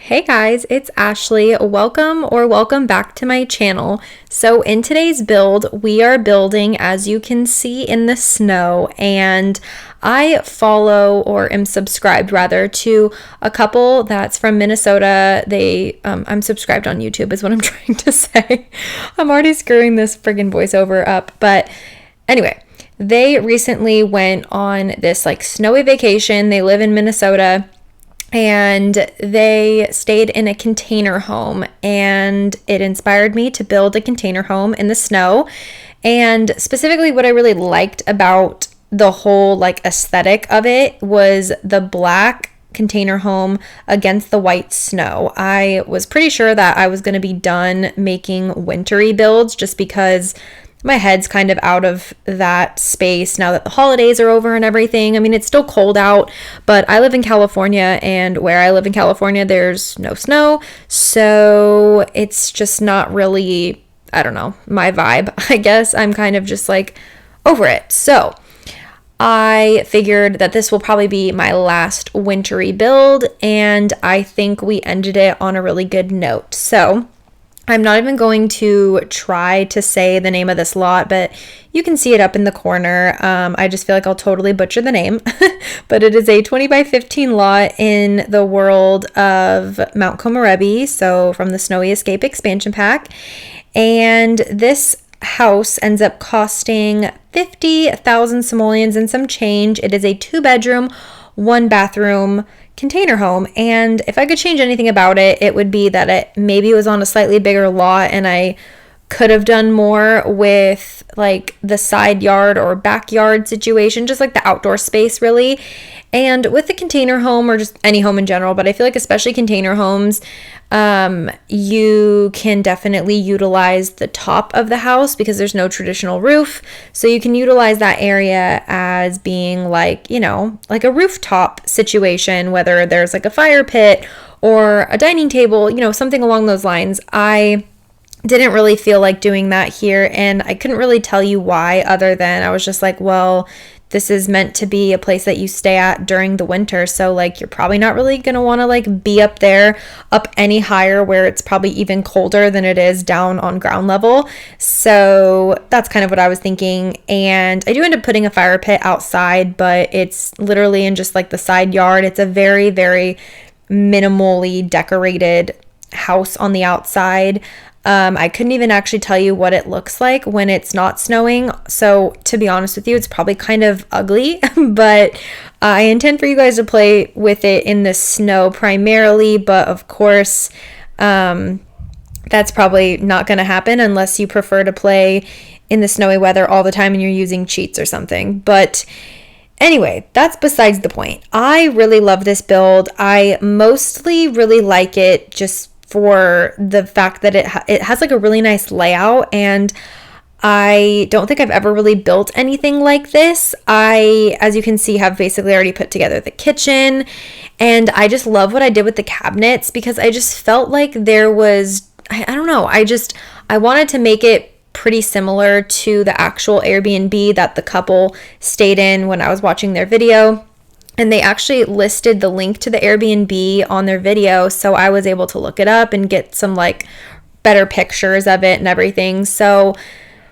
Hey guys, it's Ashley. Welcome back to my channel. So in today's build, we are building, as you can see, in the snow, and I follow or am subscribed rather to a couple that's from Minnesota. I'm subscribed on YouTube is what I'm trying to say. I'm already screwing this friggin' voiceover up, but anyway, they recently went on this like snowy vacation. They live in Minnesota. And they stayed in a container home, and it inspired me to build a container home in the snow. And specifically what I really liked about the whole like aesthetic of it was the black container home against the white snow. I was pretty sure that I was going to be done making wintry builds just because my head's kind of out of that space now that the holidays are over and everything. I mean, it's still cold out, but I live in California, and where I live in California, there's no snow. So it's just not really, I don't know, my vibe. I guess I'm kind of just like over it. So I figured that this will probably be my last wintry build, and I think we ended it on a really good note. So I'm not even going to try to say the name of this lot, but you can see it up in the corner. I just feel like I'll totally butcher the name, but it is a 20 by 15 lot in the world of Mount Komorebi, so from the Snowy Escape expansion pack. And this house ends up costing 50,000 simoleons and some change. It is a 2-bedroom, 1-bathroom container home, and if I could change anything about it, it would be that it maybe was on a slightly bigger lot and I could have done more with like the side yard or backyard situation, just like the outdoor space really. And with the container home, or just any home in general, but I feel like especially container homes, you can definitely utilize the top of the house because there's no traditional roof. So you can utilize that area as being like, you know, like a rooftop situation, whether there's like a fire pit or a dining table, you know, something along those lines. I didn't really feel like doing that here, and I couldn't really tell you why, other than I was just like, well, this is meant to be a place that you stay at during the winter, so like you're probably not really gonna want to like be up there, up any higher where it's probably even colder than it is down on ground level. So that's kind of what I was thinking. And I do end up putting a fire pit outside, but it's literally in just like the side yard. It's a very, very minimally decorated house on the outside. I couldn't even actually tell you what it looks like when it's not snowing. So to be honest with you, it's probably kind of ugly, but I intend for you guys to play with it in the snow primarily. But of course, that's probably not going to happen unless you prefer to play in the snowy weather all the time and you're using cheats or something. But anyway, that's besides the point. I really love this build. I mostly really like it just for the fact that it has like a really nice layout, and I don't think I've ever really built anything like this. I, as you can see, have basically already put together the kitchen, and I just love what I did with the cabinets because I just felt like there was, I don't know, I wanted to make it pretty similar to the actual Airbnb that the couple stayed in when I was watching their video. And they actually listed the link to the Airbnb on their video, so I was able to look it up and get some like better pictures of it and everything. So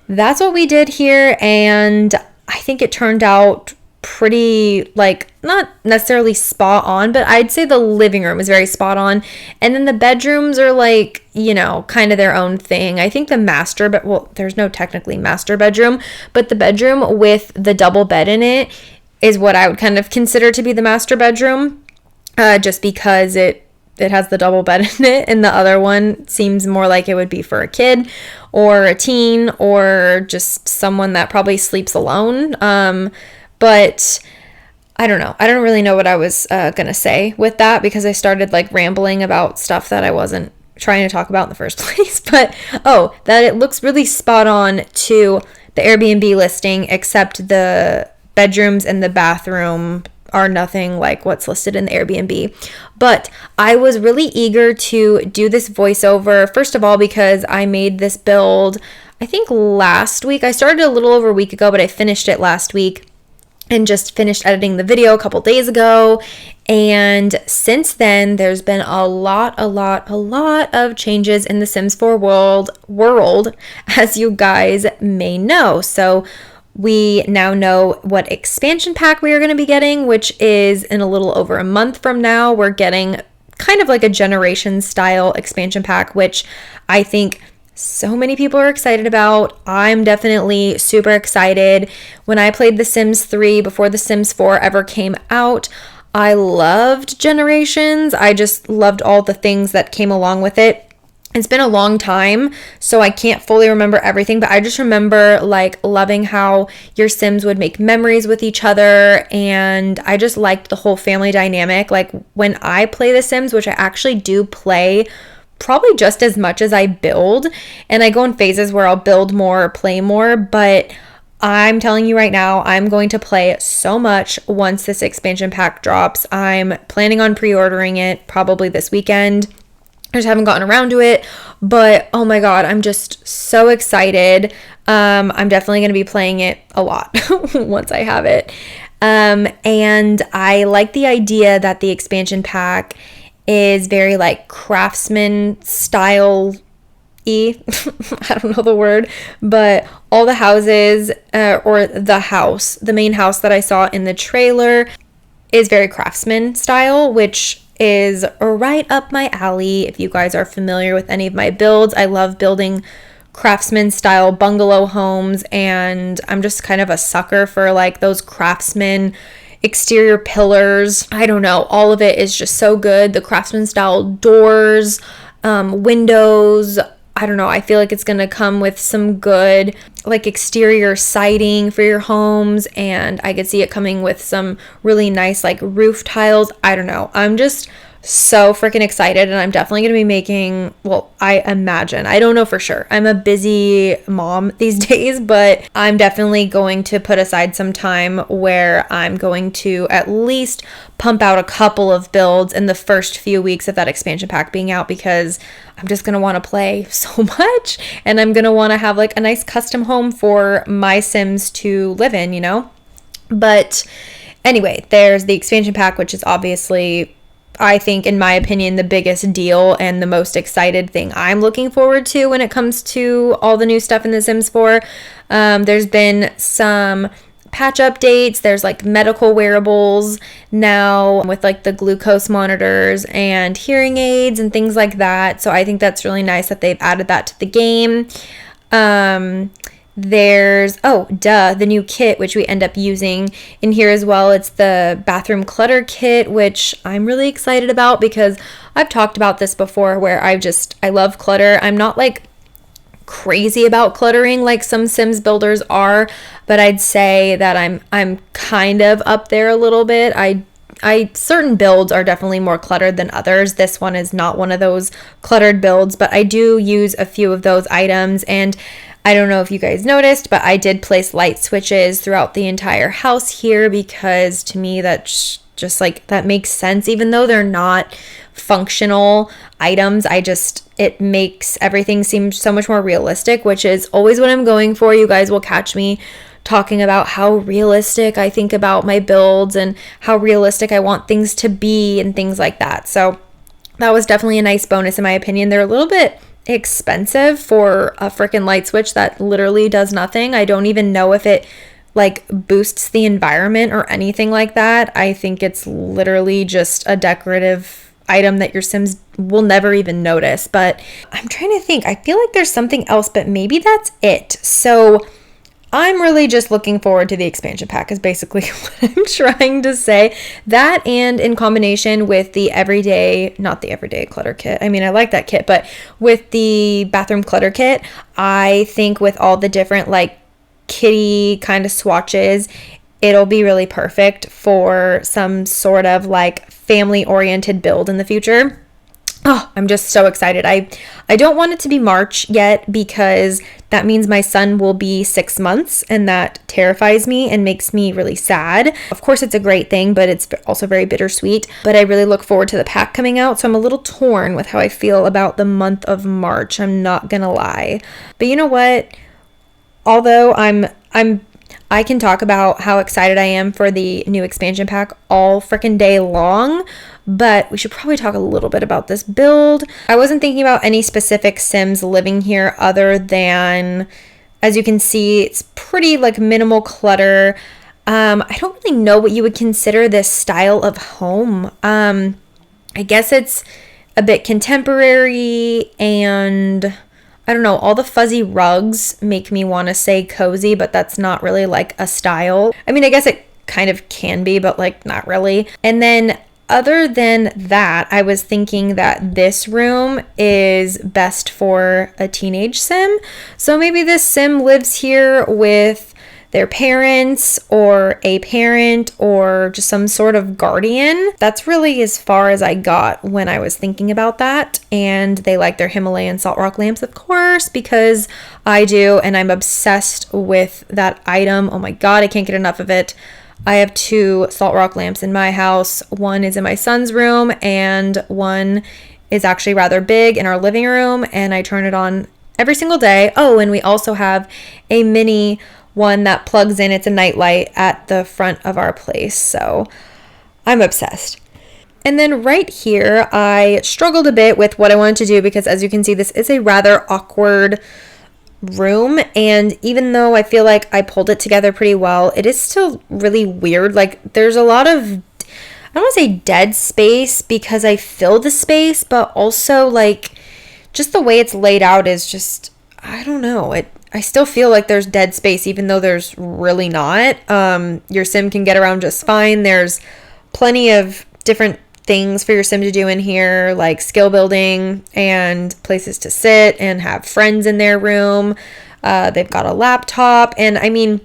that's what we did here, and I think it turned out pretty, like, not necessarily spot on, but I'd say the living room is very spot on. And then the bedrooms are like, you know, kind of their own thing. I think the master, but well, there's no technically master bedroom, but the bedroom with the double bed in it is what I would kind of consider to be the master bedroom, just because it has the double bed in it, and the other one seems more like it would be for a kid or a teen or just someone that probably sleeps alone. But I don't know. I don't really know what I was gonna say with that because I started like rambling about stuff that I wasn't trying to talk about in the first place. But that it looks really spot on to the Airbnb listing, except the bedrooms and the bathroom are nothing like what's listed in the Airbnb. But I was really eager to do this voiceover, first of all, because I made this build, I think last week. I started a little over a week ago, but I finished it last week and just finished editing the video a couple days ago. And since then, there's been a lot of changes in the Sims 4 world, as you guys may know. So we now know what expansion pack we are going to be getting, which is in a little over a month from now. We're getting kind of like a generation style expansion pack, which I think so many people are excited about. I'm definitely super excited. When I played The Sims 3 before The Sims 4 ever came out, I loved Generations. I just loved all the things that came along with it. It's been a long time, so I can't fully remember everything, but I just remember like loving how your Sims would make memories with each other, and I just liked the whole family dynamic. Like when I play The Sims, which I actually do play probably just as much as I build, and I go in phases where I'll build more or play more, but I'm telling you right now, I'm going to play so much once this expansion pack drops. I'm planning on pre-ordering it probably this weekend. I just haven't gotten around to it, but oh my god, I'm just so excited. I'm definitely going to be playing it a lot once I have it. And I like the idea that the expansion pack is very like craftsman style I don't know the word, but all the houses or the main house that I saw in the trailer is very craftsman style, which is right up my alley. If you guys are familiar with any of my builds, I love building craftsman style bungalow homes, and I'm just kind of a sucker for like those craftsman exterior pillars. I don't know, all of it is just so good. The craftsman style doors, windows, I don't know, I feel like it's gonna come with some good like exterior siding for your homes, and I could see it coming with some really nice like roof tiles. I don't know, I'm just so freaking excited, and I'm definitely gonna be making, well, I imagine, I don't know for sure, I'm a busy mom these days, but I'm definitely going to put aside some time where I'm going to at least pump out a couple of builds in the first few weeks of that expansion pack being out, because I'm just gonna want to play so much, and I'm gonna want to have like a nice custom home for my Sims to live in, you know. But anyway, there's the expansion pack, which is obviously, I think, in my opinion, the biggest deal and the most excited thing I'm looking forward to when it comes to all the new stuff in The Sims 4. There's been some patch updates. There's like medical wearables now with like the glucose monitors and hearing aids and things like that. So I think that's really nice that they've added that to the game. There's, the new kit, which we end up using in here as well. It's the Bathroom Clutter Kit, which I'm really excited about because I've talked about this before, where I love clutter. I'm not like crazy about cluttering like some Sims builders are, but I'd say that I'm kind of up there a little bit. Certain builds are definitely more cluttered than others. This one is not one of those cluttered builds, but I do use a few of those items, and I don't know if you guys noticed, but I did place light switches throughout the entire house here, because to me that's just like, that makes sense. Even though they're not functional items, it makes everything seem so much more realistic, which is always what I'm going for. You guys will catch me talking about how realistic I think about my builds and how realistic I want things to be and things like that. So that was definitely a nice bonus in my opinion. They're a little bit expensive for a freaking light switch that literally does nothing. I don't even know if it like boosts the environment or anything like that. I think it's literally just a decorative item that your Sims will never even notice. But I'm trying to think, I feel like there's something else, but maybe that's it. So I'm really just looking forward to the expansion pack is basically what I'm trying to say. That, and in combination with the not the everyday clutter kit. I mean, I like that kit, but with the bathroom clutter kit, I think with all the different like kitty kind of swatches, it'll be really perfect for some sort of like family oriented build in the future. Oh, I'm just so excited. I don't want it to be March yet, because that means my son will be 6 months, and that terrifies me and makes me really sad. Of course, it's a great thing, but it's also very bittersweet. But I really look forward to the pack coming out, so I'm a little torn with how I feel about the month of March. I'm not gonna lie. But you know what? Although I'm I can talk about how excited I am for the new expansion pack all freaking day long, but we should probably talk a little bit about this build. I wasn't thinking about any specific Sims living here other than, as you can see, it's pretty like minimal clutter. I don't really know what you would consider this style of home. I guess it's a bit contemporary, and I don't know, all the fuzzy rugs make me want to say cozy, but that's not really like a style. I mean, I guess it kind of can be, but like not really. And then other than that, I was thinking that this room is best for a teenage Sim. So maybe this Sim lives here with their parents or a parent or just some sort of guardian. That's really as far as I got when I was thinking about that. And they like their Himalayan salt rock lamps, of course, because I do, and I'm obsessed with that item. Oh my God, I can't get enough of it. I have 2 salt rock lamps in my house. One is in my son's room and one is actually rather big in our living room, and I turn it on every single day. Oh, and we also have a mini one that plugs in. It's a nightlight at the front of our place. So I'm obsessed. And then right here, I struggled a bit with what I wanted to do because, as you can see, this is a rather awkward room. And even though I feel like I pulled it together pretty well, it is still really weird. Like, there's a lot of, I don't want to say dead space because I filled the space, but also like just the way it's laid out is just, I don't know. I still feel like there's dead space, even though there's really not. Your Sim can get around just fine. There's plenty of different things for your Sim to do in here, like skill building and places to sit and have friends in their room. They've got a laptop. And I mean,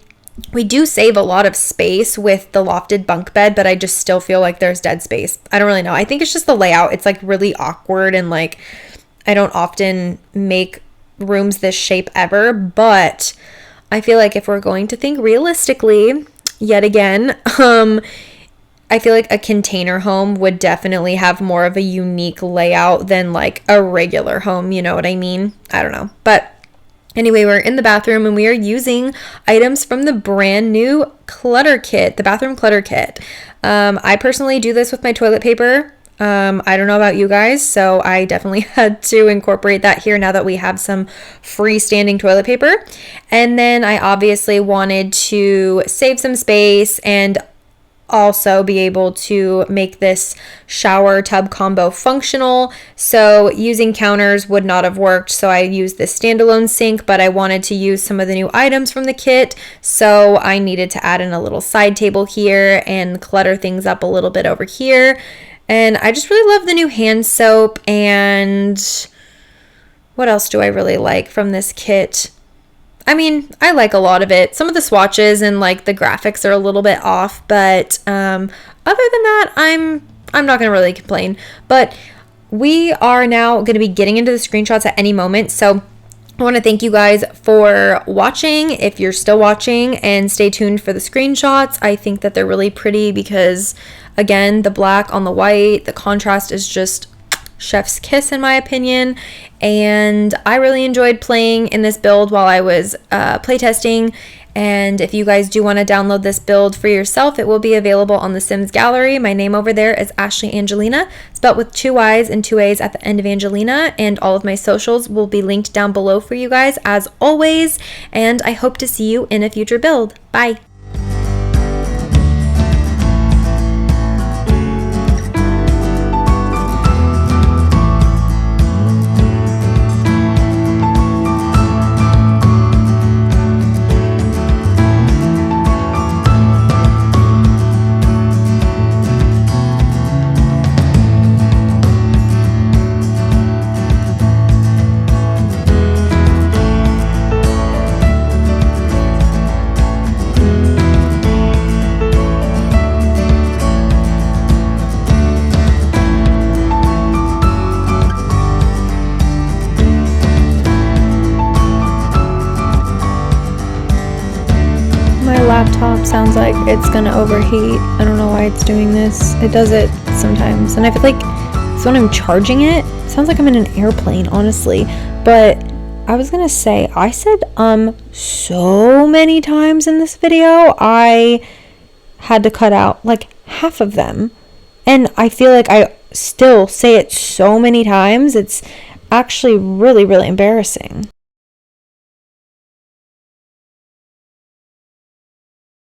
we do save a lot of space with the lofted bunk bed, but I just still feel like there's dead space. I don't really know. I think it's just the layout. It's like really awkward, and like I don't often make rooms this shape ever, but I feel like if we're going to think realistically, yet again, I feel like a container home would definitely have more of a unique layout than like a regular home, you know what I mean? I don't know. But anyway, we're in the bathroom and we are using items from the brand new clutter kit, the Bathroom Clutter Kit. I personally do this with my toilet paper. I don't know about you guys, so I definitely had to incorporate that here now that we have some freestanding toilet paper. And then I obviously wanted to save some space and also be able to make this shower tub combo functional. So using counters would not have worked, so I used this standalone sink, but I wanted to use some of the new items from the kit, so I needed to add in a little side table here and clutter things up a little bit over here. And I just really love the new hand soap. And what else do I really like from this kit? I mean, I like a lot of it. Some of the swatches and like the graphics are a little bit off, but other than that, I'm not going to really complain. But we are now going to be getting into the screenshots at any moment. So I want to thank you guys for watching, if you're still watching, and stay tuned for the screenshots. I think that they're really pretty because, again, the black on the white, the contrast is just chef's kiss in my opinion. And I really enjoyed playing in this build while I was playtesting. And if you guys do want to download this build for yourself, it will be available on the Sims Gallery. My name over there is ashleyyangelinaa, spelled with 2 Y's and 2 A's at the end of Angelina. And all of my socials will be linked down below for you guys as always. And I hope to see you in a future build. Bye. Laptop sounds like it's gonna overheat. I don't know why it's doing this. It does it sometimes, and I feel like so when I'm charging it, it sounds like I'm in an airplane, honestly. But I was gonna say, I said so many times in this video. I had to cut out like half of them. And I feel like I still say it so many times. It's actually really, really embarrassing.